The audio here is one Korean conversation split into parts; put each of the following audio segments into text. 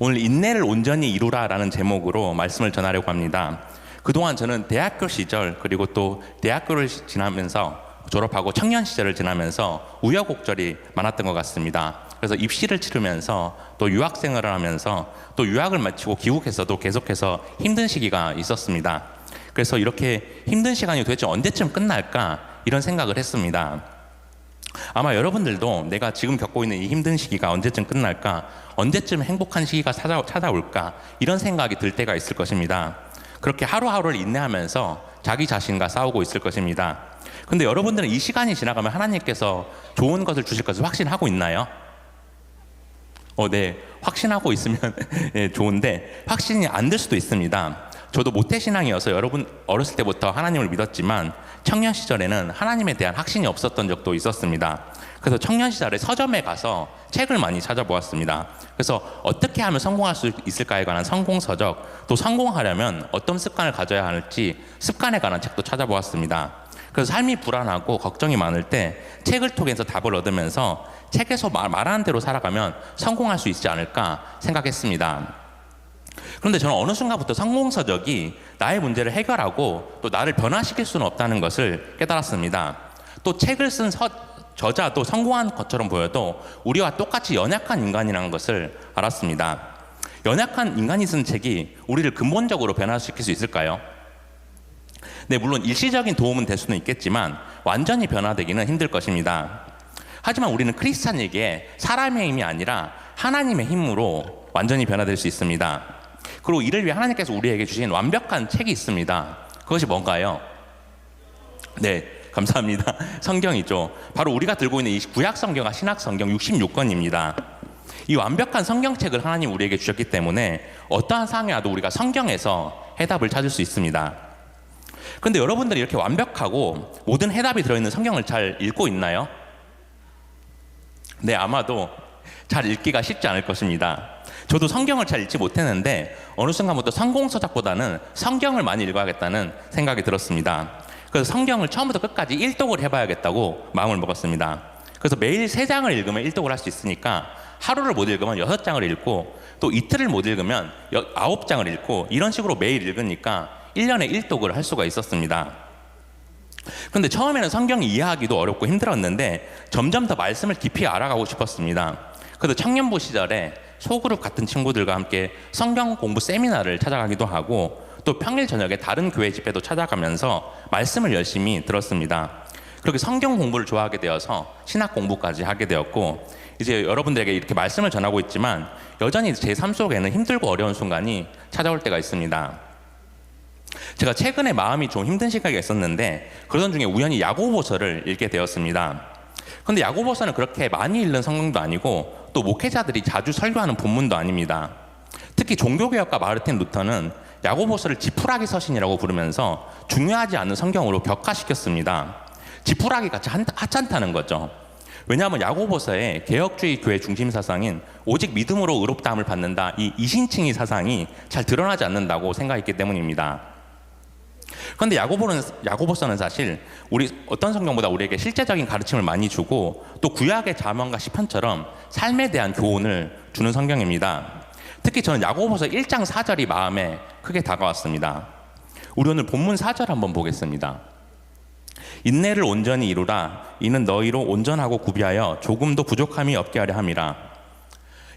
오늘 인내를 온전히 이루라라는 제목으로 말씀을 전하려고 합니다. 그동안 저는 대학교 시절 그리고 또 대학교를 지나면서 졸업하고 청년 시절을 지나면서 우여곡절이 많았던 것 같습니다. 그래서 입시를 치르면서 또 유학생활을 하면서 또 유학을 마치고 귀국해서도 계속해서 힘든 시기가 있었습니다. 그래서 이렇게 힘든 시간이 도대체 언제쯤 끝날까 이런 생각을 했습니다. 아마 여러분들도 내가 지금 겪고 있는 이 힘든 시기가 언제쯤 끝날까, 언제쯤 행복한 시기가 찾아올까 이런 생각이 들 때가 있을 것입니다. 그렇게 하루하루를 인내하면서 자기 자신과 싸우고 있을 것입니다. 근데 여러분들은 이 시간이 지나가면 하나님께서 좋은 것을 주실 것을 확신하고 있나요? 네, 확신하고 있으면 네, 좋은데 확신이 안 될 수도 있습니다. 저도 모태신앙이어서 여러분 어렸을 때부터 하나님을 믿었지만 청년 시절에는 하나님에 대한 확신이 없었던 적도 있었습니다. 그래서 청년 시절에 서점에 가서 책을 많이 찾아보았습니다. 그래서 어떻게 하면 성공할 수 있을까에 관한 성공서적, 또 성공하려면 어떤 습관을 가져야 할지 습관에 관한 책도 찾아보았습니다. 그래서 삶이 불안하고 걱정이 많을 때 책을 통해서 답을 얻으면서 책에서 말하는 대로 살아가면 성공할 수 있지 않을까 생각했습니다. 그런데 저는 어느 순간부터 성공서적이 나의 문제를 해결하고 또 나를 변화시킬 수는 없다는 것을 깨달았습니다. 또 책을 쓴 저자도 성공한 것처럼 보여도 우리와 똑같이 연약한 인간이라는 것을 알았습니다. 연약한 인간이 쓴 책이 우리를 근본적으로 변화시킬 수 있을까요? 네, 물론 일시적인 도움은 될 수는 있겠지만 완전히 변화되기는 힘들 것입니다. 하지만 우리는 크리스찬에게 사람의 힘이 아니라 하나님의 힘으로 완전히 변화될 수 있습니다. 그리고 이를 위해 하나님께서 우리에게 주신 완벽한 책이 있습니다. 그것이 뭔가요? 네, 감사합니다. 성경이죠. 바로 우리가 들고 있는 이 구약 성경과 신약 성경 66권입니다. 이 완벽한 성경책을 하나님 우리에게 주셨기 때문에 어떠한 상황이 와도 우리가 성경에서 해답을 찾을 수 있습니다. 그런데 여러분들이 이렇게 완벽하고 모든 해답이 들어있는 성경을 잘 읽고 있나요? 네, 아마도 잘 읽기가 쉽지 않을 것입니다. 저도 성경을 잘 읽지 못했는데 어느 순간부터 성공서적보다는 성경을 많이 읽어야겠다는 생각이 들었습니다. 그래서 성경을 처음부터 끝까지 일독을 해봐야겠다고 마음을 먹었습니다. 그래서 매일 3장을 읽으면 일독을 할 수 있으니까 하루를 못 읽으면 6장을 읽고 또 이틀을 못 읽으면 9장을 읽고 이런 식으로 매일 읽으니까 1년에 일독을 할 수가 있었습니다. 그런데 처음에는 성경 이해하기도 어렵고 힘들었는데 점점 더 말씀을 깊이 알아가고 싶었습니다. 그래서 청년부 시절에 소그룹 같은 친구들과 함께 성경 공부 세미나를 찾아가기도 하고 또 평일 저녁에 다른 교회 집회도 찾아가면서 말씀을 열심히 들었습니다. 그렇게 성경 공부를 좋아하게 되어서 신학 공부까지 하게 되었고 이제 여러분들에게 이렇게 말씀을 전하고 있지만 여전히 제 삶 속에는 힘들고 어려운 순간이 찾아올 때가 있습니다. 제가 최근에 마음이 좀 힘든 시기가 있었는데 그러던 중에 우연히 야고보서를 읽게 되었습니다. 그런데 야고보서는 그렇게 많이 읽는 성경도 아니고 또 목회자들이 자주 설교하는 본문도 아닙니다. 특히 종교개혁가 마르틴 루터는 야고보서를 지푸라기 서신이라고 부르면서 중요하지 않은 성경으로 격화시켰습니다. 지푸라기 같이 하찮다는 거죠. 왜냐하면 야고보서의 개혁주의 교회 중심 사상인 오직 믿음으로 의롭다함을 받는다, 이 이신칭의 사상이 잘 드러나지 않는다고 생각했기 때문입니다. 그런데 야고보서는 사실 우리 어떤 성경보다 우리에게 실제적인 가르침을 많이 주고 또 구약의 잠언과 시편처럼 삶에 대한 교훈을 주는 성경입니다. 특히 저는 야고보서 1장 4절이 마음에 크게 다가왔습니다. 우리 오늘 본문 4절 한번 보겠습니다. 인내를 온전히 이루라. 이는 너희로 온전하고 구비하여 조금도 부족함이 없게 하려 함이라.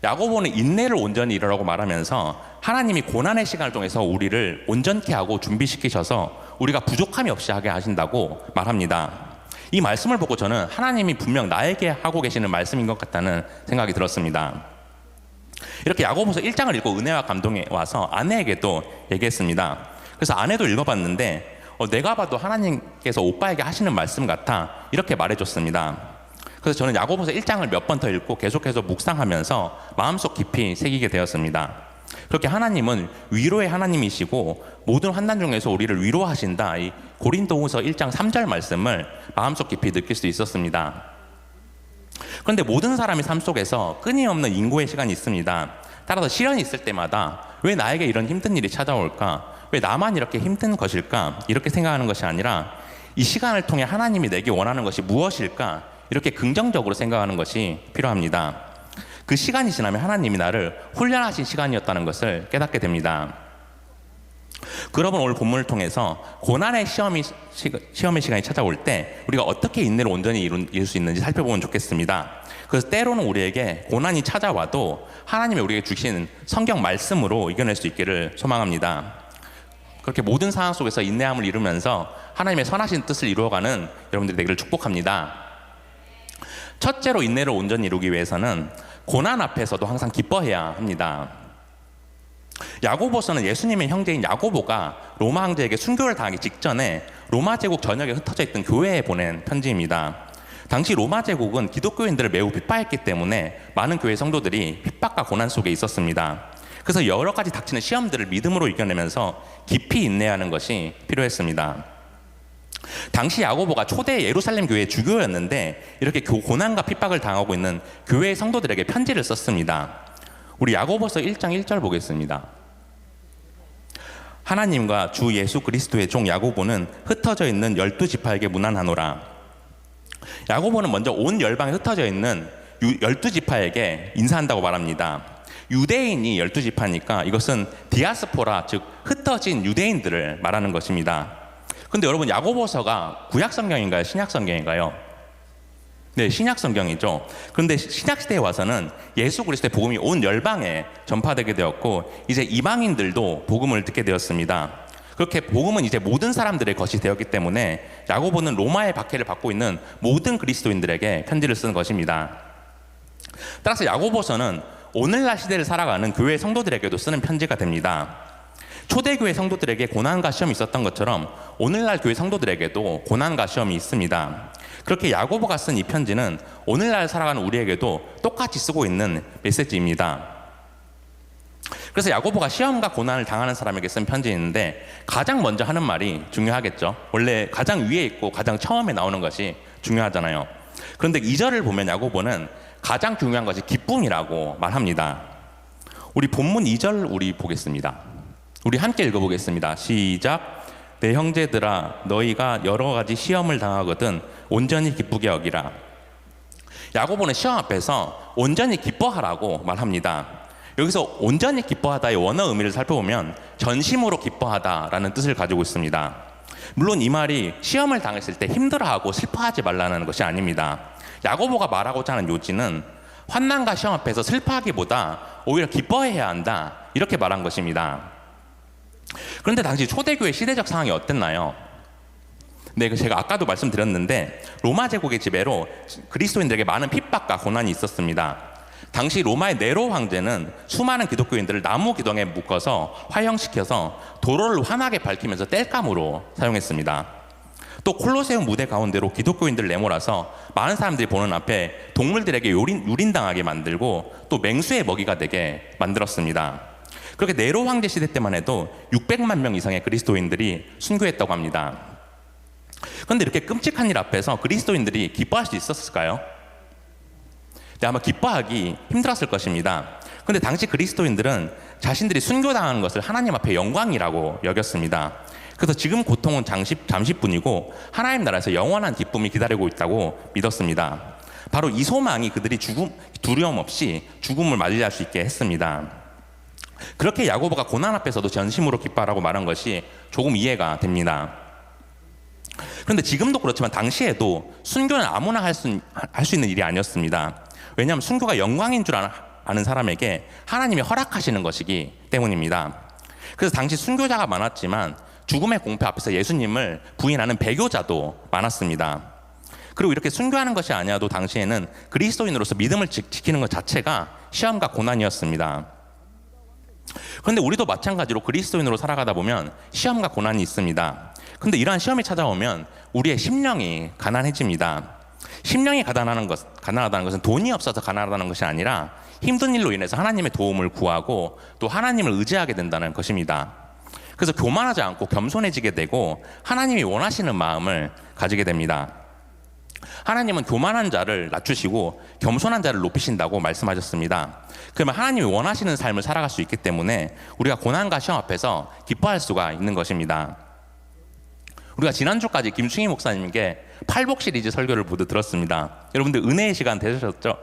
야고보는 인내를 온전히 이루라고 말하면서 하나님이 고난의 시간을 통해서 우리를 온전케 하고 준비시키셔서 우리가 부족함이 없이 하게 하신다고 말합니다. 이 말씀을 보고 저는 하나님이 분명 나에게 하고 계시는 말씀인 것 같다는 생각이 들었습니다. 이렇게 야고보서 1장을 읽고 은혜와 감동에 와서 아내에게도 얘기했습니다. 그래서 아내도 읽어봤는데 내가 봐도 하나님께서 오빠에게 하시는 말씀 같아 이렇게 말해줬습니다. 그래서 저는 야고보서 1장을 몇 번 더 읽고 계속해서 묵상하면서 마음속 깊이 새기게 되었습니다. 그렇게 하나님은 위로의 하나님이시고 모든 환난 중에서 우리를 위로하신다, 이 고린도후서 1장 3절 말씀을 마음속 깊이 느낄 수 있었습니다. 그런데 모든 사람의 삶 속에서 끊임없는 인고의 시간이 있습니다. 따라서 시련이 있을 때마다 왜 나에게 이런 힘든 일이 찾아올까? 왜 나만 이렇게 힘든 것일까? 이렇게 생각하는 것이 아니라 이 시간을 통해 하나님이 내게 원하는 것이 무엇일까? 이렇게 긍정적으로 생각하는 것이 필요합니다. 그 시간이 지나면 하나님이 나를 훈련하신 시간이었다는 것을 깨닫게 됩니다. 그러면 오늘 본문을 통해서 고난의 시험의 시간이 찾아올 때 우리가 어떻게 인내를 온전히 이룰 수 있는지 살펴보면 좋겠습니다. 그래서 때로는 우리에게 고난이 찾아와도 하나님이 우리에게 주신 성경 말씀으로 이겨낼 수 있기를 소망합니다. 그렇게 모든 상황 속에서 인내함을 이루면서 하나님의 선하신 뜻을 이루어가는 여러분들이 되기를 축복합니다. 첫째로 인내를 온전히 이루기 위해서는 고난 앞에서도 항상 기뻐해야 합니다. 야고보서는 예수님의 형제인 야고보가 로마 황제에게 순교를 당하기 직전에 로마 제국 전역에 흩어져 있던 교회에 보낸 편지입니다. 당시 로마 제국은 기독교인들을 매우 핍박했기 때문에 많은 교회 성도들이 핍박과 고난 속에 있었습니다. 그래서 여러 가지 닥치는 시험들을 믿음으로 이겨내면서 깊이 인내하는 것이 필요했습니다. 당시 야고보가 초대 예루살렘 교회의 주교였는데 이렇게 고난과 핍박을 당하고 있는 교회의 성도들에게 편지를 썼습니다. 우리 야고보서 1장 1절 보겠습니다. 하나님과 주 예수 그리스도의 종 야고보는 흩어져 있는 12지파에게 문안하노라. 야고보는 먼저 온 열방에 흩어져 있는 12지파에게 인사한다고 말합니다. 유대인이 12지파니까 이것은 디아스포라, 즉 흩어진 유대인들을 말하는 것입니다. 근데 여러분, 야고보서가 구약성경인가요? 신약성경인가요? 네, 신약성경이죠. 그런데 신약시대에 와서는 예수 그리스도의 복음이 온 열방에 전파되게 되었고 이제 이방인들도 복음을 듣게 되었습니다. 그렇게 복음은 이제 모든 사람들의 것이 되었기 때문에 야고보는 로마의 박해를 받고 있는 모든 그리스도인들에게 편지를 쓰는 것입니다. 따라서 야고보서는 오늘날 시대를 살아가는 교회 성도들에게도 쓰는 편지가 됩니다. 초대교회 성도들에게 고난과 시험이 있었던 것처럼 오늘날 교회 성도들에게도 고난과 시험이 있습니다. 그렇게 야고보가 쓴 이 편지는 오늘날 살아가는 우리에게도 똑같이 쓰고 있는 메시지입니다. 그래서 야고보가 시험과 고난을 당하는 사람에게 쓴 편지인데 가장 먼저 하는 말이 중요하겠죠. 원래 가장 위에 있고 가장 처음에 나오는 것이 중요하잖아요. 그런데 2절을 보면 야고보는 가장 중요한 것이 기쁨이라고 말합니다. 우리 본문 2절 우리 보겠습니다. 우리 함께 읽어보겠습니다. 시작. 내 형제들아, 너희가 여러 가지 시험을 당하거든 온전히 기쁘게 여기라. 야고보는 시험 앞에서 온전히 기뻐하라고 말합니다. 여기서 온전히 기뻐하다의 원어 의미를 살펴보면 전심으로 기뻐하다라는 뜻을 가지고 있습니다. 물론 이 말이 시험을 당했을 때 힘들어하고 슬퍼하지 말라는 것이 아닙니다. 야고보가 말하고자 하는 요지는 환난과 시험 앞에서 슬퍼하기보다 오히려 기뻐해야 한다, 이렇게 말한 것입니다. 그런데 당시 초대교회 시대적 상황이 어땠나요? 네, 제가 아까도 말씀드렸는데 로마 제국의 지배로 그리스도인들에게 많은 핍박과 고난이 있었습니다. 당시 로마의 네로 황제는 수많은 기독교인들을 나무 기둥에 묶어서 화형시켜서 도로를 환하게 밝히면서 땔감으로 사용했습니다. 또 콜로세움 무대 가운데로 기독교인들을 내몰아서 많은 사람들이 보는 앞에 동물들에게 유린당하게 만들고 또 맹수의 먹이가 되게 만들었습니다. 그렇게 네로 황제 시대 때만 해도 600만 명 이상의 그리스도인들이 순교했다고 합니다. 그런데 이렇게 끔찍한 일 앞에서 그리스도인들이 기뻐할 수 있었을까요? 네, 아마 기뻐하기 힘들었을 것입니다. 그런데 당시 그리스도인들은 자신들이 순교당하는 것을 하나님 앞에 영광이라고 여겼습니다. 그래서 지금 고통은 잠시뿐이고 하나님 나라에서 영원한 기쁨이 기다리고 있다고 믿었습니다. 바로 이 소망이 그들이 두려움 없이 죽음을 맞이할 수 있게 했습니다. 그렇게 야고보가 고난 앞에서도 전심으로 기뻐하라고 말한 것이 조금 이해가 됩니다. 그런데 지금도 그렇지만 당시에도 순교는 아무나 할 수 있는 일이 아니었습니다. 왜냐하면 순교가 영광인 줄 아는 사람에게 하나님이 허락하시는 것이기 때문입니다. 그래서 당시 순교자가 많았지만 죽음의 공포 앞에서 예수님을 부인하는 배교자도 많았습니다. 그리고 이렇게 순교하는 것이 아니어도 당시에는 그리스도인으로서 믿음을 지키는 것 자체가 시험과 고난이었습니다. 그런데 우리도 마찬가지로 그리스도인으로 살아가다 보면 시험과 고난이 있습니다. 그런데 이러한 시험이 찾아오면 우리의 심령이 가난해집니다. 심령이 가난하다는 것은 돈이 없어서 가난하다는 것이 아니라 힘든 일로 인해서 하나님의 도움을 구하고 또 하나님을 의지하게 된다는 것입니다. 그래서 교만하지 않고 겸손해지게 되고 하나님이 원하시는 마음을 가지게 됩니다. 하나님은 교만한 자를 낮추시고 겸손한 자를 높이신다고 말씀하셨습니다. 그러면 하나님이 원하시는 삶을 살아갈 수 있기 때문에 우리가 고난과 시험 앞에서 기뻐할 수가 있는 것입니다. 우리가 지난주까지 김충희 목사님께 팔복 시리즈 설교를 모두 들었습니다. 여러분들 은혜의 시간 되셨죠?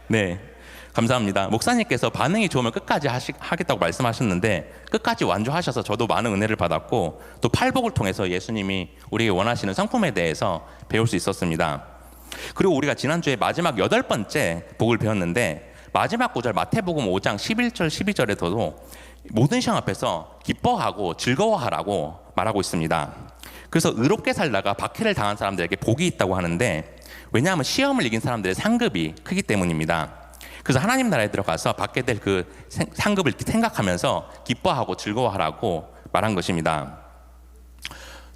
네. 감사합니다. 목사님께서 반응이 좋으면 끝까지 하겠다고 말씀하셨는데 끝까지 완주하셔서 저도 많은 은혜를 받았고 또 팔복을 통해서 예수님이 우리에게 원하시는 성품에 대해서 배울 수 있었습니다. 그리고 우리가 지난주에 마지막 8번째 복을 배웠는데 마지막 구절 마태복음 5장 11절 12절에도 모든 시험 앞에서 기뻐하고 즐거워하라고 말하고 있습니다. 그래서 의롭게 살다가 박해를 당한 사람들에게 복이 있다고 하는데 왜냐하면 시험을 이긴 사람들의 상급이 크기 때문입니다. 그래서 하나님 나라에 들어가서 받게 될 그 상급을 생각하면서 기뻐하고 즐거워하라고 말한 것입니다.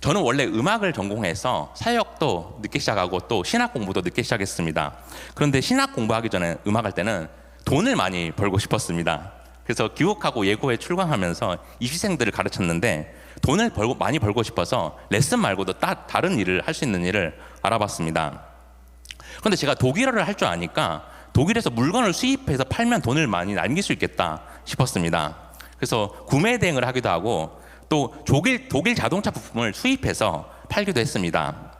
저는 원래 음악을 전공해서 사역도 늦게 시작하고 또 신학 공부도 늦게 시작했습니다. 그런데 신학 공부하기 전에 음악할 때는 돈을 많이 벌고 싶었습니다. 그래서 기욱하고 예고에 출강하면서 입시생들을 가르쳤는데 돈을 많이 벌고 싶어서 레슨 말고도 다른 일을 할 수 있는 일을 알아봤습니다. 그런데 제가 독일어를 할 줄 아니까 독일에서 물건을 수입해서 팔면 돈을 많이 남길 수 있겠다 싶었습니다. 그래서 구매 대행을 하기도 하고 또 독일 자동차 부품을 수입해서 팔기도 했습니다.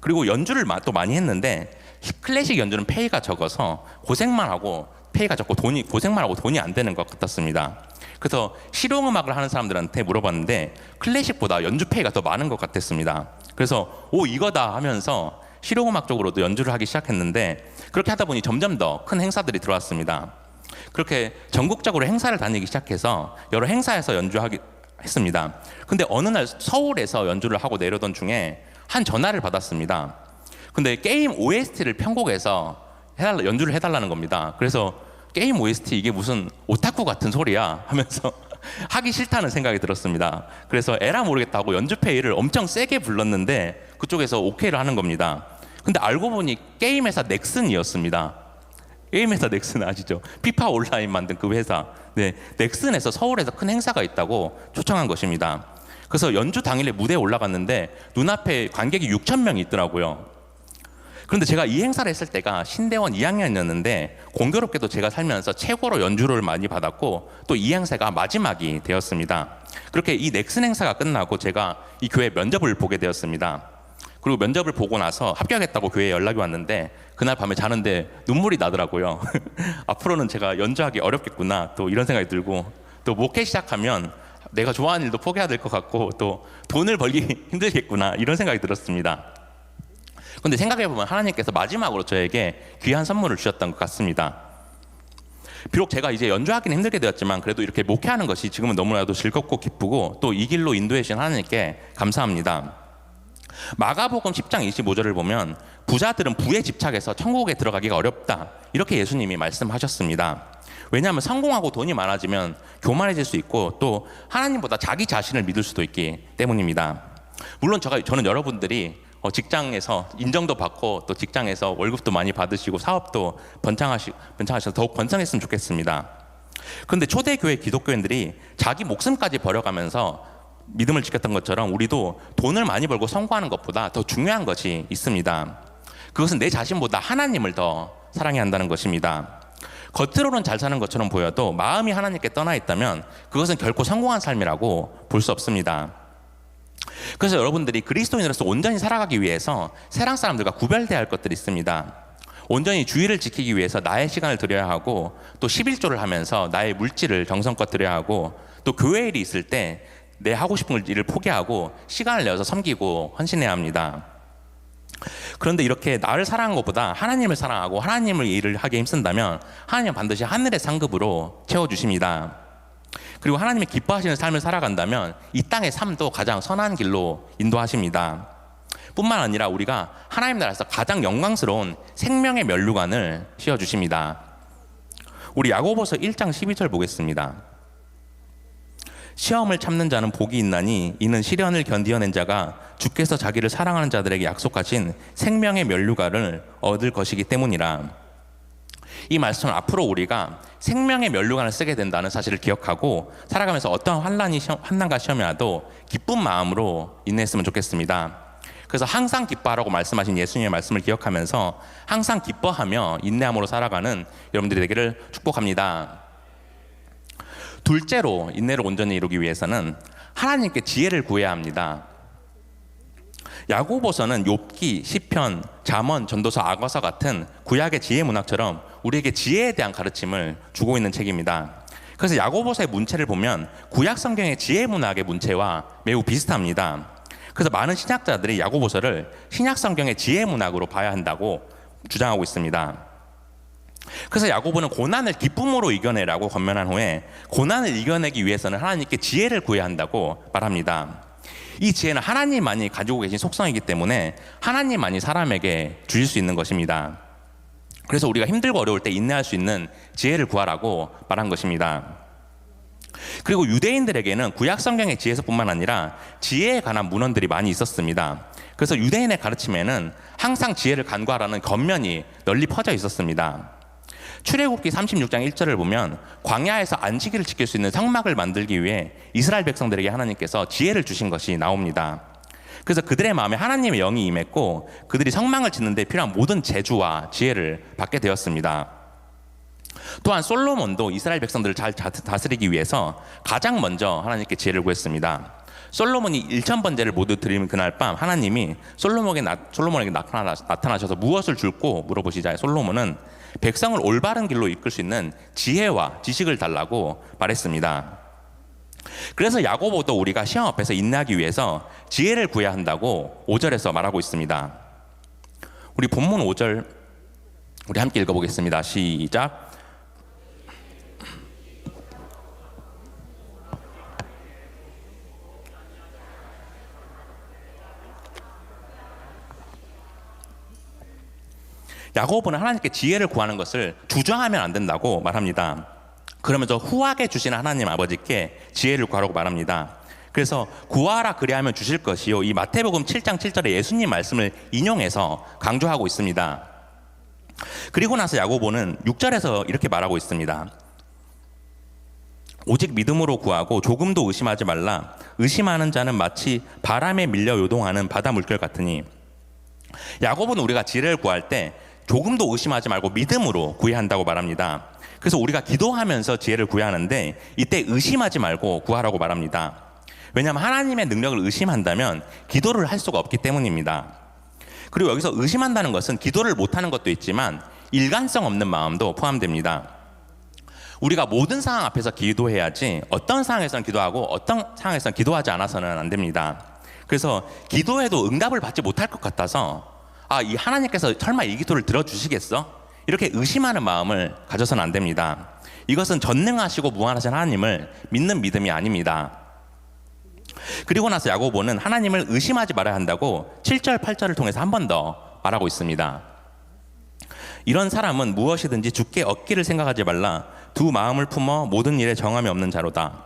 그리고 연주를 또 많이 했는데 클래식 연주는 페이가 적어서 고생만 하고 페이가 적고 고생만 하고 돈이 안 되는 것 같았습니다. 그래서 실용음악을 하는 사람들한테 물어봤는데 클래식보다 연주 페이가 더 많은 것 같았습니다. 그래서 이거다 하면서 실용음악 쪽으로도 연주를 하기 시작했는데 그렇게 하다 보니 점점 더 큰 행사들이 들어왔습니다. 그렇게 전국적으로 행사를 다니기 시작해서 여러 행사에서 연주하기 했습니다. 근데 어느 날 서울에서 연주를 하고 내려던 중에 한 전화를 받았습니다. 근데 게임 OST를 편곡해서 연주를 해달라는 겁니다. 그래서 게임 OST 이게 무슨 오타쿠 같은 소리야 하면서 하기 싫다는 생각이 들었습니다. 그래서 에라 모르겠다고 연주페이를 엄청 세게 불렀는데 그쪽에서 오케이를 하는 겁니다. 근데 알고 보니 게임 회사 넥슨이었습니다. 게임 회사 넥슨 아시죠? 피파 온라인 만든 그 회사. 네, 넥슨에서 서울에서 큰 행사가 있다고 초청한 것입니다. 그래서 연주 당일에 무대에 올라갔는데 눈앞에 관객이 6,000명이 있더라고요. 그런데 제가 이 행사를 했을 때가 신대원 2학년이었는데 공교롭게도 제가 살면서 최고로 연주를 많이 받았고 또 이 행사가 마지막이 되었습니다. 그렇게 이 넥슨 행사가 끝나고 제가 이 교회 면접을 보게 되었습니다. 그리고 면접을 보고 나서 합격했다고 교회에 연락이 왔는데 그날 밤에 자는데 눈물이 나더라고요. 앞으로는 제가 연주하기 어렵겠구나 또 이런 생각이 들고 또 목회 시작하면 내가 좋아하는 일도 포기해야 될 것 같고 또 돈을 벌기 힘들겠구나 이런 생각이 들었습니다. 그런데 생각해보면 하나님께서 마지막으로 저에게 귀한 선물을 주셨던 것 같습니다. 비록 제가 이제 연주하기는 힘들게 되었지만 그래도 이렇게 목회하는 것이 지금은 너무나도 즐겁고 기쁘고 또 이 길로 인도해 주신 하나님께 감사합니다. 마가복음 10장 25절을 보면 부자들은 부에 집착해서 천국에 들어가기가 어렵다 이렇게 예수님이 말씀하셨습니다. 왜냐하면 성공하고 돈이 많아지면 교만해질 수 있고 또 하나님보다 자기 자신을 믿을 수도 있기 때문입니다. 물론 저는 여러분들이 직장에서 인정도 받고 또 직장에서 월급도 많이 받으시고 사업도 번창하셔서 더욱 번창했으면 좋겠습니다. 그런데 초대교회 기독교인들이 자기 목숨까지 버려가면서 믿음을 지켰던 것처럼 우리도 돈을 많이 벌고 성공하는 것보다 더 중요한 것이 있습니다. 그것은 내 자신보다 하나님을 더 사랑해야 한다는 것입니다. 겉으로는 잘 사는 것처럼 보여도 마음이 하나님께 떠나 있다면 그것은 결코 성공한 삶이라고 볼 수 없습니다. 그래서 여러분들이 그리스도인으로서 온전히 살아가기 위해서 세상 사람들과 구별돼야 할 것들이 있습니다. 온전히 주의를 지키기 위해서 나의 시간을 드려야 하고 또 11조를 하면서 나의 물질을 정성껏 드려야 하고 또 교회 일이 있을 때 내 하고 싶은 일을 포기하고 시간을 내어서 섬기고 헌신해야 합니다. 그런데 이렇게 나를 사랑한 것보다 하나님을 사랑하고 하나님을 일을 하기에 힘쓴다면 하나님은 반드시 하늘의 상급으로 채워주십니다. 그리고 하나님이 기뻐하시는 삶을 살아간다면 이 땅의 삶도 가장 선한 길로 인도하십니다. 뿐만 아니라 우리가 하나님 나라에서 가장 영광스러운 생명의 면류관을 씌워주십니다. 우리 야고보서 1장 12절 보겠습니다. 시험을 참는 자는 복이 있나니 이는 시련을 견디어낸 자가 주께서 자기를 사랑하는 자들에게 약속하신 생명의 면류관을 얻을 것이기 때문이라. 이 말씀은 앞으로 우리가 생명의 면류관을 쓰게 된다는 사실을 기억하고 살아가면서 어떠한 환난과 시험이 와도 기쁜 마음으로 인내했으면 좋겠습니다. 그래서 항상 기뻐하라고 말씀하신 예수님의 말씀을 기억하면서 항상 기뻐하며 인내함으로 살아가는 여러분들이 되기를 축복합니다. 둘째로 인내를 온전히 이루기 위해서는 하나님께 지혜를 구해야 합니다. 야고보서는 욥기, 시편, 잠언, 전도서, 아가서 같은 구약의 지혜 문학처럼 우리에게 지혜에 대한 가르침을 주고 있는 책입니다. 그래서 야고보서의 문체를 보면 구약 성경의 지혜 문학의 문체와 매우 비슷합니다. 그래서 많은 신학자들이 야고보서를 신약 성경의 지혜 문학으로 봐야 한다고 주장하고 있습니다. 그래서 야고보는 고난을 기쁨으로 이겨내라고 권면한 후에 고난을 이겨내기 위해서는 하나님께 지혜를 구해야 한다고 말합니다. 이 지혜는 하나님만이 가지고 계신 속성이기 때문에 하나님만이 사람에게 주실 수 있는 것입니다. 그래서 우리가 힘들고 어려울 때 인내할 수 있는 지혜를 구하라고 말한 것입니다. 그리고 유대인들에게는 구약 성경의 지혜서뿐만 아니라 지혜에 관한 문헌들이 많이 있었습니다. 그래서 유대인의 가르침에는 항상 지혜를 간구하라는 겉면이 널리 퍼져 있었습니다. 출애굽기 36장 1절을 보면 광야에서 안식일을 지킬 수 있는 성막을 만들기 위해 이스라엘 백성들에게 하나님께서 지혜를 주신 것이 나옵니다. 그래서 그들의 마음에 하나님의 영이 임했고 그들이 성막을 짓는 데 필요한 모든 재주와 지혜를 받게 되었습니다. 또한 솔로몬도 이스라엘 백성들을 잘 다스리기 위해서 가장 먼저 하나님께 지혜를 구했습니다. 솔로몬이 1000번제를 모두 드리는 그날 밤 하나님이 솔로몬에게 나타나셔서 무엇을 줄고 물어보시자 솔로몬은 백성을 올바른 길로 이끌 수 있는 지혜와 지식을 달라고 말했습니다. 그래서 야고보도 우리가 시험 앞에서 인내하기 위해서 지혜를 구해야 한다고 5절에서 말하고 있습니다. 우리 본문 5절 우리 함께 읽어보겠습니다. 시작. 야고보는 하나님께 지혜를 구하는 것을 주저하면 안 된다고 말합니다. 그러면서 후하게 주시는 하나님 아버지께 지혜를 구하라고 말합니다. 그래서 구하라 그리하면 주실 것이요, 이 마태복음 7장 7절에 예수님 말씀을 인용해서 강조하고 있습니다. 그리고 나서 야고보는 6절에서 이렇게 말하고 있습니다. 오직 믿음으로 구하고 조금도 의심하지 말라. 의심하는 자는 마치 바람에 밀려 요동하는 바다 물결 같으니. 야고보는 우리가 지혜를 구할 때 조금도 의심하지 말고 믿음으로 구해야 한다고 말합니다. 그래서 우리가 기도하면서 지혜를 구해야 하는데 이때 의심하지 말고 구하라고 말합니다. 왜냐하면 하나님의 능력을 의심한다면 기도를 할 수가 없기 때문입니다. 그리고 여기서 의심한다는 것은 기도를 못하는 것도 있지만 일관성 없는 마음도 포함됩니다. 우리가 모든 상황 앞에서 기도해야지 어떤 상황에서는 기도하고 어떤 상황에서는 기도하지 않아서는 안 됩니다. 그래서 기도해도 응답을 받지 못할 것 같아서 이 하나님께서 설마 이 기도를 들어주시겠어? 이렇게 의심하는 마음을 가져서는 안 됩니다. 이것은 전능하시고 무한하신 하나님을 믿는 믿음이 아닙니다. 그리고 나서 야고보는 하나님을 의심하지 말아야 한다고 7절 8절을 통해서 한 번 더 말하고 있습니다. 이런 사람은 무엇이든지 주께 얻기를 생각하지 말라. 두 마음을 품어 모든 일에 정함이 없는 자로다.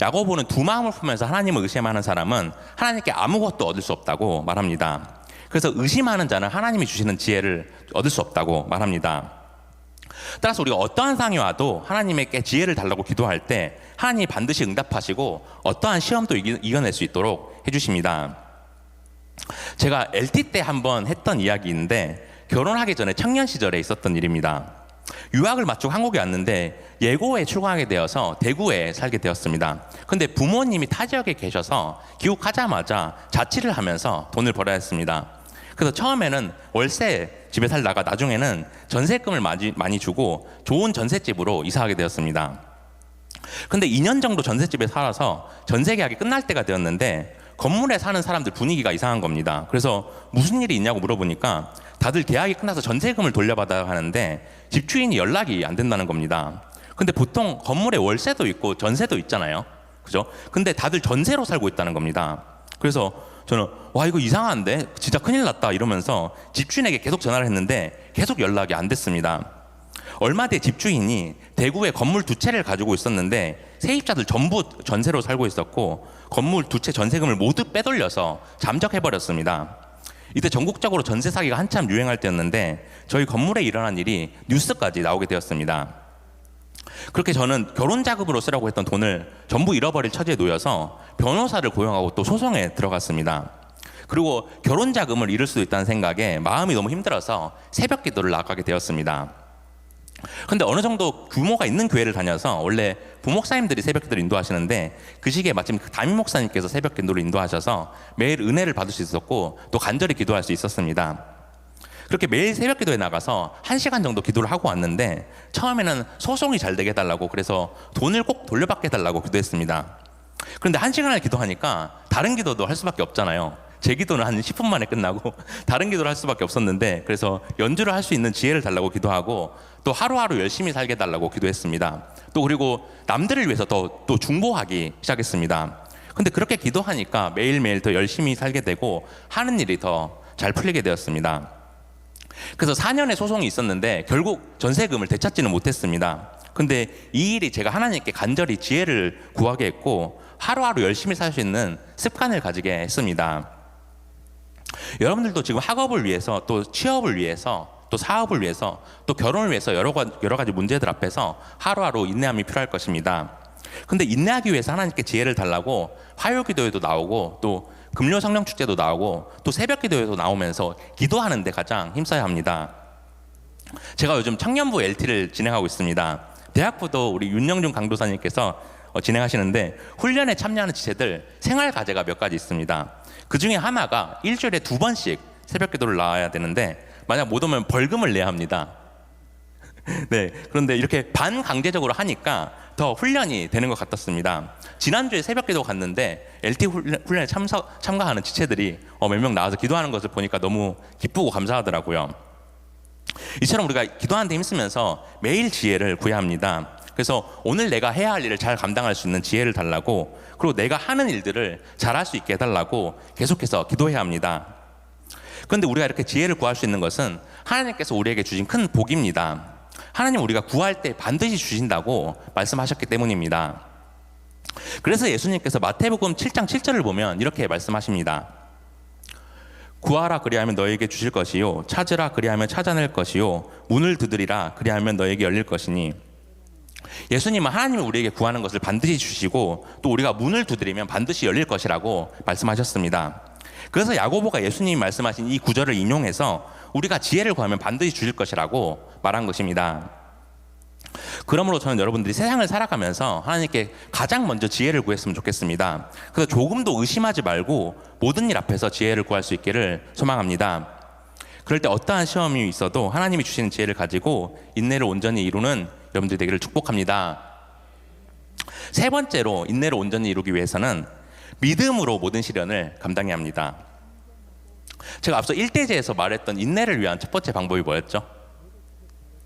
야고보는 두 마음을 품으면서 하나님을 의심하는 사람은 하나님께 아무것도 얻을 수 없다고 말합니다. 그래서 의심하는 자는 하나님이 주시는 지혜를 얻을 수 없다고 말합니다. 따라서 우리가 어떠한 상황이 와도 하나님에게 지혜를 달라고 기도할 때 하나님이 반드시 응답하시고 어떠한 시험도 이겨낼 수 있도록 해주십니다. 제가 LT 때 한번 했던 이야기인데 결혼하기 전에 청년 시절에 있었던 일입니다. 유학을 마치고 한국에 왔는데 예고에 출강하게 되어서 대구에 살게 되었습니다. 근데 부모님이 타 지역에 계셔서 귀국하자마자 자취를 하면서 돈을 벌어야 했습니다. 그래서 처음에는 월세 집에 살다가 나중에는 전세금을 많이 주고 좋은 전셋집으로 이사하게 되었습니다. 근데 2년 정도 전셋집에 살아서 전세 계약이 끝날 때가 되었는데 건물에 사는 사람들 분위기가 이상한 겁니다. 그래서 무슨 일이 있냐고 물어보니까 다들 계약이 끝나서 전세금을 돌려받아야 하는데 집주인이 연락이 안 된다는 겁니다. 근데 보통 건물에 월세도 있고 전세도 있잖아요. 그죠? 근데 다들 전세로 살고 있다는 겁니다. 그래서 저는 와 이거 이상한데 진짜 큰일 났다 이러면서 집주인에게 계속 전화를 했는데 계속 연락이 안 됐습니다. 얼마 뒤에 집주인이 대구에 건물 2채를 가지고 있었는데 세입자들 전부 전세로 살고 있었고 건물 2채 전세금을 모두 빼돌려서 잠적해버렸습니다. 이때 전국적으로 전세 사기가 한참 유행할 때였는데 저희 건물에 일어난 일이 뉴스까지 나오게 되었습니다. 그렇게 저는 결혼 자금으로 쓰라고 했던 돈을 전부 잃어버릴 처지에 놓여서 변호사를 고용하고 또 소송에 들어갔습니다. 그리고 결혼 자금을 잃을 수도 있다는 생각에 마음이 너무 힘들어서 새벽 기도를 나가게 되었습니다. 근데 어느 정도 규모가 있는 교회를 다녀서 원래 부목사님들이 새벽 기도를 인도하시는데 그 시기에 마침 담임 목사님께서 새벽 기도를 인도하셔서 매일 은혜를 받을 수 있었고 또 간절히 기도할 수 있었습니다. 그렇게 매일 새벽 기도에 나가서 1시간 정도 기도를 하고 왔는데 처음에는 소송이 잘 되게 해달라고, 그래서 돈을 꼭 돌려받게 해달라고 기도했습니다. 그런데 1시간을 기도하니까 다른 기도도 할 수밖에 없잖아요. 제 기도는 한 10분 만에 끝나고 다른 기도를 할 수밖에 없었는데, 그래서 연주를 할 수 있는 지혜를 달라고 기도하고, 또 하루하루 열심히 살게 해달라고 기도했습니다. 또 그리고 남들을 위해서 또 중보하기 시작했습니다. 근데 그렇게 기도하니까 매일매일 더 열심히 살게 되고 하는 일이 더 잘 풀리게 되었습니다. 그래서 4년의 소송이 있었는데 결국 전세금을 되찾지는 못했습니다. 근데 이 일이 제가 하나님께 간절히 지혜를 구하게 했고 하루하루 열심히 살 수 있는 습관을 가지게 했습니다. 여러분들도 지금 학업을 위해서, 또 취업을 위해서, 또 사업을 위해서, 또 결혼을 위해서 여러 가지 문제들 앞에서 하루하루 인내함이 필요할 것입니다. 근데 인내하기 위해서 하나님께 지혜를 달라고 화요 기도에도 나오고, 또 금요 성령 축제도 나오고, 또 새벽 기도에도 나오면서 기도하는 데 가장 힘써야 합니다. 제가 요즘 청년부 LT를 진행하고 있습니다. 대학부도 우리 윤영준 강도사님께서 진행하시는데, 훈련에 참여하는 지체들 생활 과제가 몇 가지 있습니다. 그 중에 하나가 일주일에 2번씩 새벽 기도를 나와야 되는데, 만약 못 오면 벌금을 내야 합니다. 네, 그런데 이렇게 반강제적으로 하니까 더 훈련이 되는 것 같았습니다. 지난주에 새벽 기도 갔는데 LT 훈련에 참가하는 지체들이 몇 명 나와서 기도하는 것을 보니까 너무 기쁘고 감사하더라고요. 이처럼 우리가 기도하는 데 힘쓰면서 매일 지혜를 구해야 합니다. 그래서 오늘 내가 해야 할 일을 잘 감당할 수 있는 지혜를 달라고, 그리고 내가 하는 일들을 잘할 수 있게 해달라고 계속해서 기도해야 합니다. 그런데 우리가 이렇게 지혜를 구할 수 있는 것은 하나님께서 우리에게 주신 큰 복입니다. 하나님 우리가 구할 때 반드시 주신다고 말씀하셨기 때문입니다. 그래서 예수님께서 마태복음 7장 7절을 보면 이렇게 말씀하십니다. 구하라 그리하면 너에게 주실 것이요, 찾으라 그리하면 찾아낼 것이요, 문을 두드리라 그리하면 너에게 열릴 것이니. 예수님은 하나님이 우리에게 구하는 것을 반드시 주시고, 또 우리가 문을 두드리면 반드시 열릴 것이라고 말씀하셨습니다. 그래서 야고보가 예수님이 말씀하신 이 구절을 인용해서 우리가 지혜를 구하면 반드시 주실 것이라고 말한 것입니다. 그러므로 저는 여러분들이 세상을 살아가면서 하나님께 가장 먼저 지혜를 구했으면 좋겠습니다. 그래서 조금도 의심하지 말고 모든 일 앞에서 지혜를 구할 수 있기를 소망합니다. 그럴 때 어떠한 시험이 있어도 하나님이 주시는 지혜를 가지고 인내를 온전히 이루는 여러분들이 되기를 축복합니다. 세 번째로 인내를 온전히 이루기 위해서는 믿음으로 모든 시련을 감당해야 합니다. 제가 앞서 1대제에서 말했던 인내를 위한 첫 번째 방법이 뭐였죠?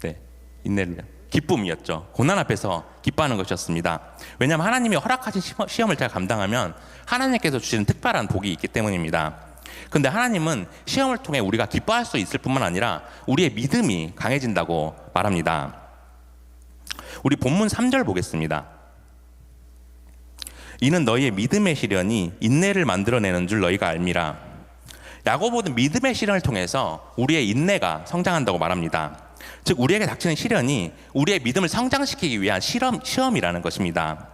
네, 인내를 위한 기쁨이었죠. 고난 앞에서 기뻐하는 것이었습니다. 왜냐하면 하나님이 허락하신 시험을 잘 감당하면 하나님께서 주시는 특별한 복이 있기 때문입니다. 그런데 하나님은 시험을 통해 우리가 기뻐할 수 있을 뿐만 아니라 우리의 믿음이 강해진다고 말합니다. 우리 본문 3절 보겠습니다. 이는 너희의 믿음의 시련이 인내를 만들어내는 줄 너희가 알미라. 야고보는 믿음의 시련을 통해서 우리의 인내가 성장한다고 말합니다. 즉 우리에게 닥치는 시련이 우리의 믿음을 성장시키기 위한 시험이라는 것입니다.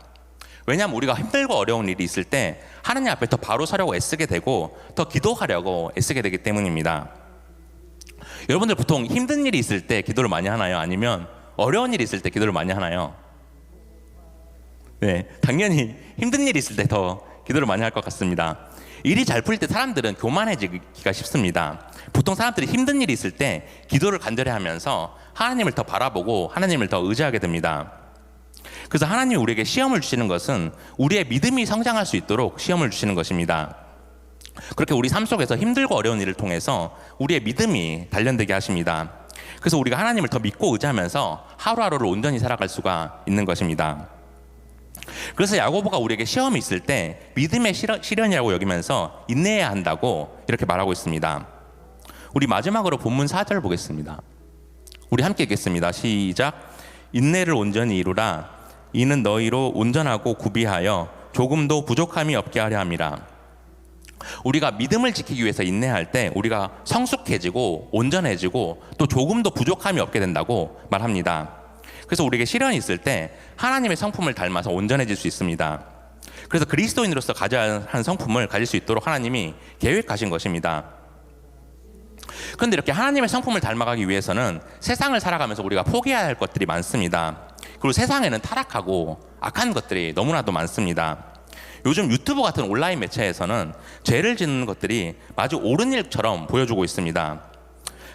왜냐하면 우리가 힘들고 어려운 일이 있을 때 하나님 앞에 더 바로 서려고 애쓰게 되고 더 기도하려고 애쓰게 되기 때문입니다. 여러분들 보통 힘든 일이 있을 때 기도를 많이 하나요? 아니면 어려운 일이 있을 때 기도를 많이 하나요? 네, 당연히 힘든 일이 있을 때 더 기도를 많이 할 것 같습니다. 일이 잘 풀릴 때 사람들은 교만해지기가 쉽습니다. 보통 사람들이 힘든 일이 있을 때 기도를 간절히 하면서 하나님을 더 바라보고 하나님을 더 의지하게 됩니다. 그래서 하나님이 우리에게 시험을 주시는 것은 우리의 믿음이 성장할 수 있도록 시험을 주시는 것입니다. 그렇게 우리 삶 속에서 힘들고 어려운 일을 통해서 우리의 믿음이 단련되게 하십니다. 그래서 우리가 하나님을 더 믿고 의지하면서 하루하루를 온전히 살아갈 수가 있는 것입니다. 그래서 야고보가 우리에게 시험이 있을 때 믿음의 시련이라고 여기면서 인내해야 한다고 이렇게 말하고 있습니다. 우리 마지막으로 본문 4절 보겠습니다. 우리 함께 읽겠습니다. 시작. 인내를 온전히 이루라. 이는 너희로 온전하고 구비하여 조금도 부족함이 없게 하려 함이라. 우리가 믿음을 지키기 위해서 인내할 때 우리가 성숙해지고 온전해지고 또 조금도 부족함이 없게 된다고 말합니다. 그래서 우리에게 시련이 있을 때 하나님의 성품을 닮아서 온전해질 수 있습니다. 그래서 그리스도인으로서 가져야 하는 성품을 가질 수 있도록 하나님이 계획하신 것입니다. 그런데 이렇게 하나님의 성품을 닮아가기 위해서는 세상을 살아가면서 우리가 포기해야 할 것들이 많습니다. 그리고 세상에는 타락하고 악한 것들이 너무나도 많습니다. 요즘 유튜브 같은 온라인 매체에서는 죄를 짓는 것들이 마치 옳은 일처럼 보여주고 있습니다.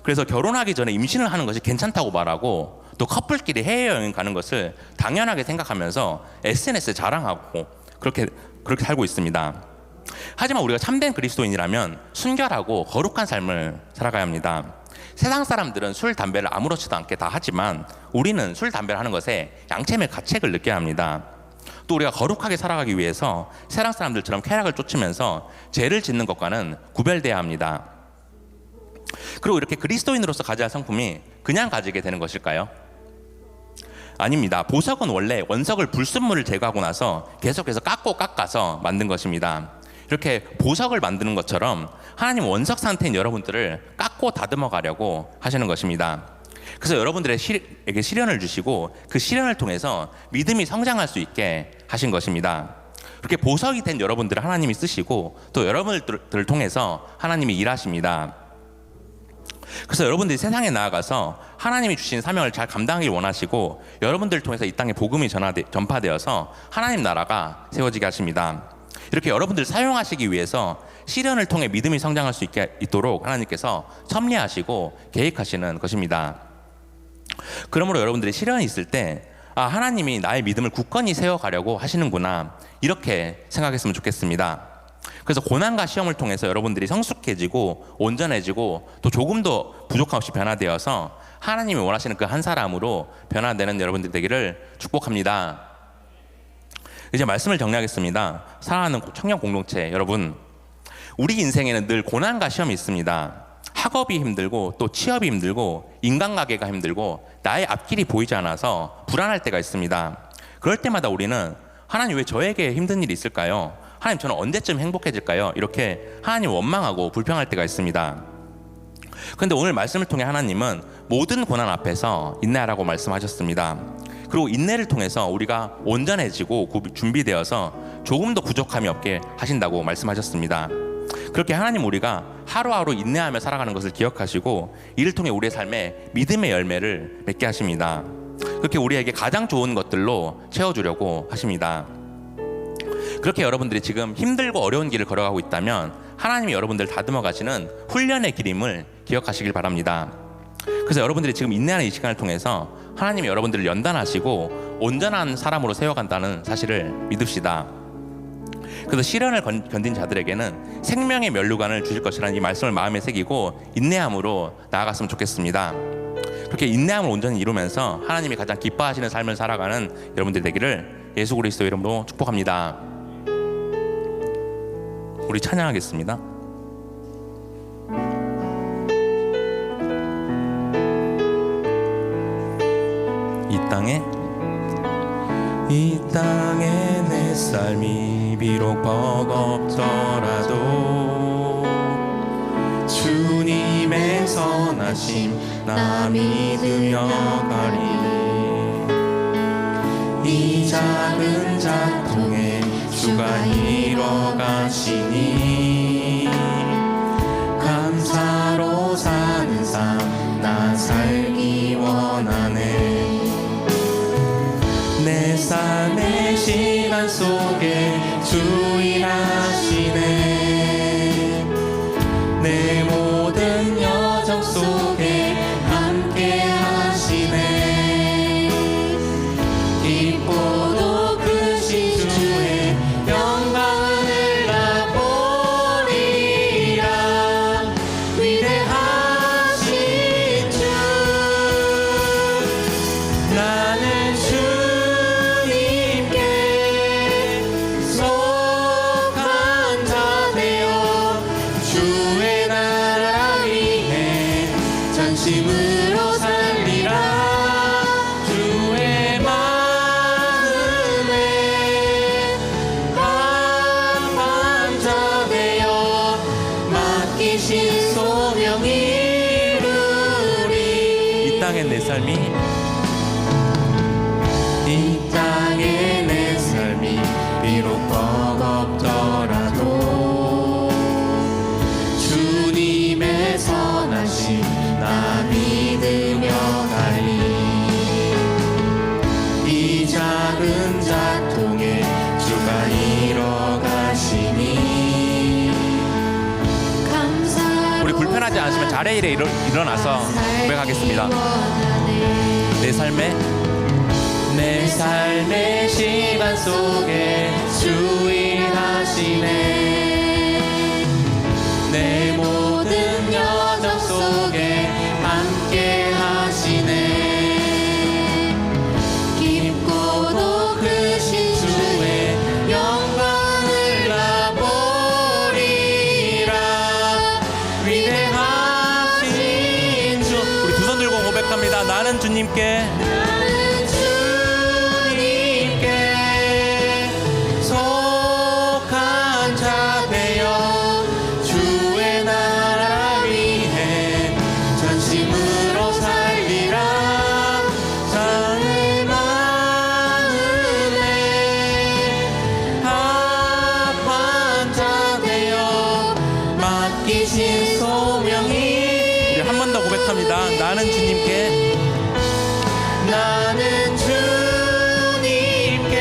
그래서 결혼하기 전에 임신을 하는 것이 괜찮다고 말하고 또 커플끼리 해외여행 가는 것을 당연하게 생각하면서 SNS에 자랑하고 그렇게 살고 있습니다. 하지만 우리가 참된 그리스도인이라면 순결하고 거룩한 삶을 살아가야 합니다. 세상 사람들은 술, 담배를 아무렇지도 않게 다 하지만 우리는 술, 담배를 하는 것에 양심의 가책을 느껴야 합니다. 또 우리가 거룩하게 살아가기 위해서 세상 사람들처럼 쾌락을 쫓으면서 죄를 짓는 것과는 구별돼야 합니다. 그리고 이렇게 그리스도인으로서 가져야 할 성품이 그냥 가지게 되는 것일까요? 아닙니다. 보석은 원래 원석을 불순물을 제거하고 나서 계속해서 깎아서 만든 것입니다. 이렇게 보석을 만드는 것처럼 하나님 원석 상태인 여러분들을 깎고 다듬어 가려고 하시는 것입니다. 그래서 여러분들에게 시련을 주시고 그 시련을 통해서 믿음이 성장할 수 있게 하신 것입니다. 그렇게 보석이 된 여러분들을 하나님이 쓰시고 또 여러분들을 통해서 하나님이 일하십니다. 그래서 여러분들이 세상에 나아가서 하나님이 주신 사명을 잘 감당하길 원하시고 여러분들을 통해서 이 땅에 복음이 전파되어서 하나님 나라가 세워지게 하십니다. 이렇게 여러분들을 사용하시기 위해서 시련을 통해 믿음이 성장할 수 있도록 하나님께서 섭리하시고 계획하시는 것입니다. 그러므로 여러분들이 시련이 있을 때 하나님이 나의 믿음을 굳건히 세워가려고 하시는구나 이렇게 생각했으면 좋겠습니다. 그래서 고난과 시험을 통해서 여러분들이 성숙해지고 온전해지고 또 조금도 부족함 없이 변화되어서 하나님이 원하시는 그 한 사람으로 변화되는 여러분들 되기를 축복합니다. 이제 말씀을 정리하겠습니다. 사랑하는 청년 공동체 여러분, 우리 인생에는 늘 고난과 시험이 있습니다. 학업이 힘들고 또 취업이 힘들고 인간관계가 힘들고 나의 앞길이 보이지 않아서 불안할 때가 있습니다. 그럴 때마다 우리는 하나님 왜 저에게 힘든 일이 있을까요? 하나님 저는 언제쯤 행복해질까요? 이렇게 하나님 원망하고 불평할 때가 있습니다. 그런데 오늘 말씀을 통해 하나님은 모든 고난 앞에서 인내하라고 말씀하셨습니다. 그리고 인내를 통해서 우리가 온전해지고 준비되어서 조금도 부족함이 없게 하신다고 말씀하셨습니다. 그렇게 하나님 우리가 하루하루 인내하며 살아가는 것을 기억하시고 이를 통해 우리의 삶에 믿음의 열매를 맺게 하십니다. 그렇게 우리에게 가장 좋은 것들로 채워주려고 하십니다. 그렇게 여러분들이 지금 힘들고 어려운 길을 걸어가고 있다면 하나님이 여러분들을 다듬어 가시는 훈련의 길임을 기억하시길 바랍니다. 그래서 여러분들이 지금 인내하는 이 시간을 통해서 하나님이 여러분들을 연단하시고 온전한 사람으로 세워간다는 사실을 믿읍시다. 그래서 시련을 견딘 자들에게는 생명의 면류관을 주실 것이라는 이 말씀을 마음에 새기고 인내함으로 나아갔으면 좋겠습니다. 그렇게 인내함을 온전히 이루면서 하나님이 가장 기뻐하시는 삶을 살아가는 여러분들 되기를 예수 그리스도 이름으로 축복합니다. 우리 찬양하겠습니다. 이 땅에 내 삶이 비록 버겁더라도 주님의 선하심 나 믿으며 가리. 이 작은 작통에 주가 이뤄가시니 감사로 사는 삶 나 살기 원하네. 내 삶의 시간 속에 주인하시네. 내 모든 여정 속에 함께 하시네. 깊고도 크신 주의 영광을 나 보리라. 위대하신 주 나는 주님께 속한 자 되어 주의 나라 위해 전심으로 살리라. 주의 마음에 강한 자 되어 맡기신 소명 이루리. 이 땅에 내 삶이 비록 버겁더라도 주님의 선하심 나 믿으며 가리. 이 작은 작통에 주가 이뤄가시니 감사로. 우리 불편하지 않으시면 자리에 일어나서 고백하겠습니다. 내 삶의 시간 속에 주인하시네. 내 모든 여정 속에 함께 하시네. 깊고도 크신 주의 영광을 나 보리라. 위대하신 주. 우리 두 손 들고 고백합니다. 나는 주님께 속한 자 되어 주의 나라 위해 전심으로 살리라. 자의 마음에 합한 자 되어 맡기신 소명이. 한 번 더 고백합니다. 나는 주님께 나는 주님께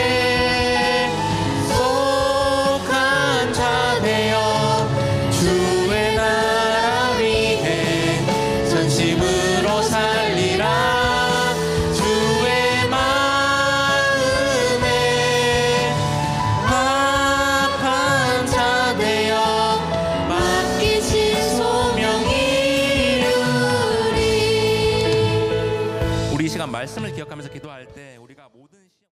속한 자 되어 주의 나라 위해 전심으로 살리라. 주의 마음에 합한 자 되어 맡기신 소명이 이루리. 우리 이 시간 말씀을 기억하면서 기도할 때